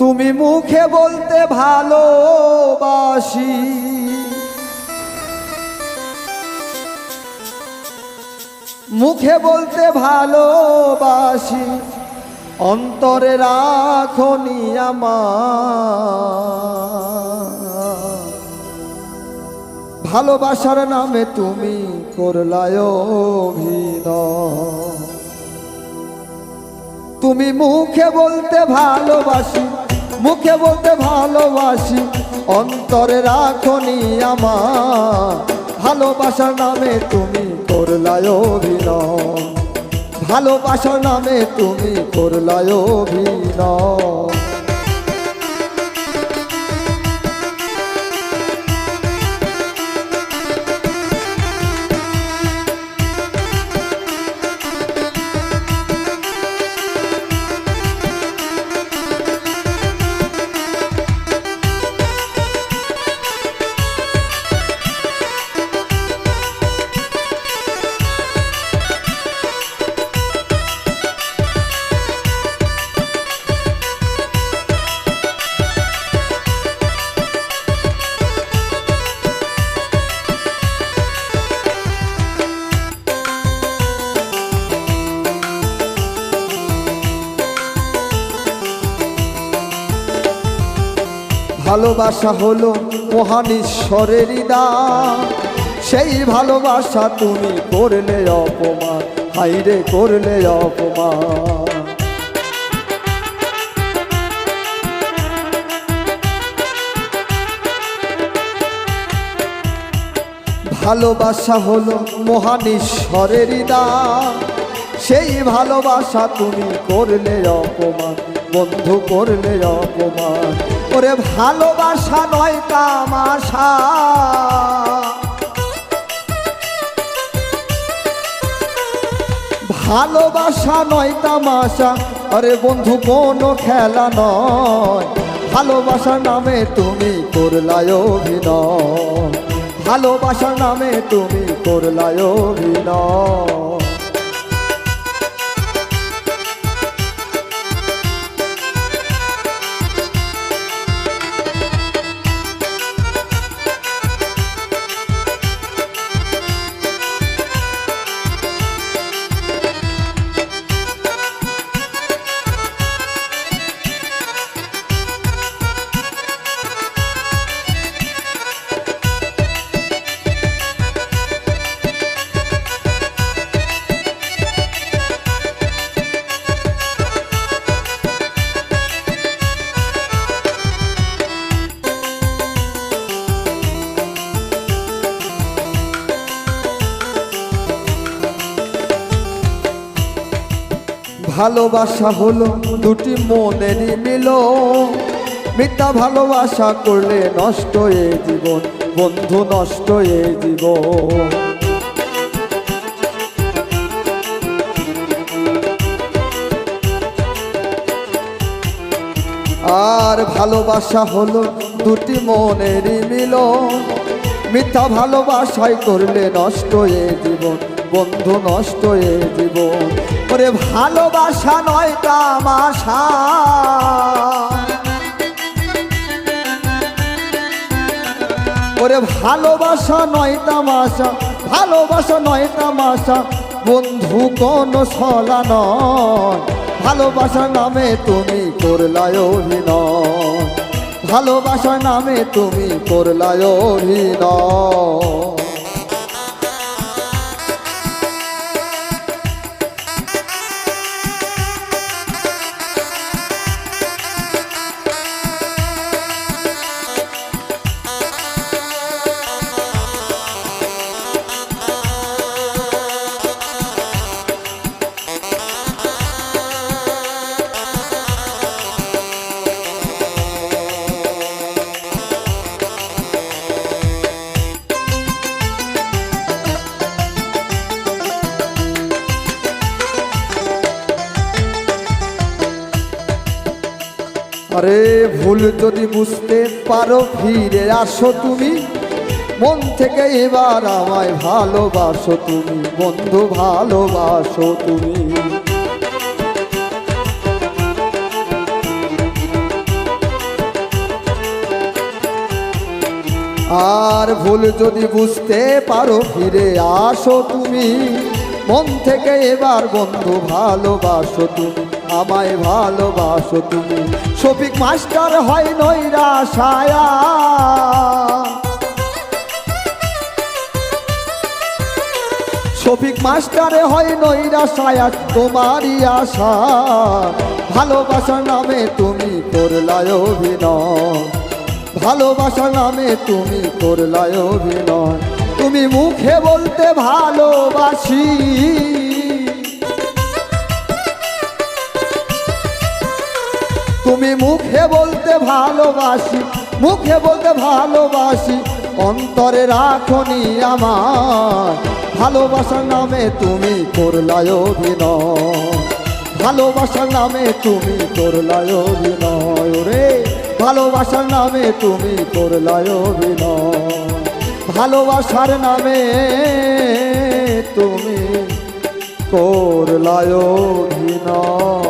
তুমি মুখে বলতে ভালোবাসি, মুখে বলতে ভালোবাসি, অন্তরে রাখনি আমার। ভালোবাসার নামে তুমি করলায় অভিনয়। তুমি মুখে বলতে ভালোবাসি, মুখে বলতে ভালোবাসি, অন্তরে রাখনি আমার। ভালোবাসার নামে তুমি করলায় অভিনয়, ভালোবাসার নামে তুমি করলায় অভিনয়। ভালোবাসা হলো মহান ঈশ্বরের দান, সেই ভালোবাসা তুমি করলে অপমান, হাইরে করলে অপমান। ভালোবাসা হলো মহান ঈশ্বরের দান, সেই ভালোবাসা তুমি করলে অপমান, বন্ধু করলে অপমান। ওরে ভালোবাসা নয় তামাশা, ভালোবাসা নয় তামাশা, আরে বন্ধু কোনো খেলা নয়। ভালোবাসার নামে তুমি করলায় অভিনয়, ভালোবাসার নামে তুমি করলায় অভিনয়। ভালোবাসা হলো দুটি মনেরই মিলন, মিথ্যা ভালোবাসা করলে নষ্ট এ জীবন, বন্ধু নষ্ট এ জীবন। আর ভালোবাসা হলো দুটি মনেরই মিলন, মিথ্যা ভালোবাসায় করলে নষ্ট এ জীবন, বন্ধু নষ্ট এ জীবন। ওরে ভালোবাসা নয় তামাশা, ওরে ভালোবাসা নয় তামাশা, ভালোবাসা নয় তামাশা, বন্ধু কোনো ছলা নয়। ভালোবাসার নামে তুমি করলায় অভিনয়, ভালোবাসার নামে তুমি করলায় অভিনয়। আরে ভুল যদি বুঝতে পারো ফিরে আসো তুমি, মন থেকে এবার আমায় ভালোবাসো তুমি, বন্ধু ভালোবাসো তুমি। আর ভুল যদি বুঝতে পারো ফিরে আসো তুমি, মন থেকে এবার বন্ধু ভালোবাসো তুমি, আমায় ভালোবাসো তুমি। শফিক মাস্টার হয় নৈরাশায়া, শফিক মাস্টারে হয় নৈরাশায়া তোমারই আশা। ভালোবাসার নামে তুমি করলায় অভিনয়, ভালোবাসার নামে তুমি করলায় অভিনয়। তুমি মুখে বলতে ভালোবাসি, তুমি মুখে বলতে ভালোবাসি, মুখে বলতে ভালোবাসি, অন্তরে রাখনি আমার। ভালোবাসার নামে তুমি করলায় অভিনয়, ভালোবাসার নামে তুমি করলায় অভিনয় রে, ভালোবাসার নামে তুমি করলায় অভিনয়, ভালোবাসার নামে তুমি করলায় অভিনয়।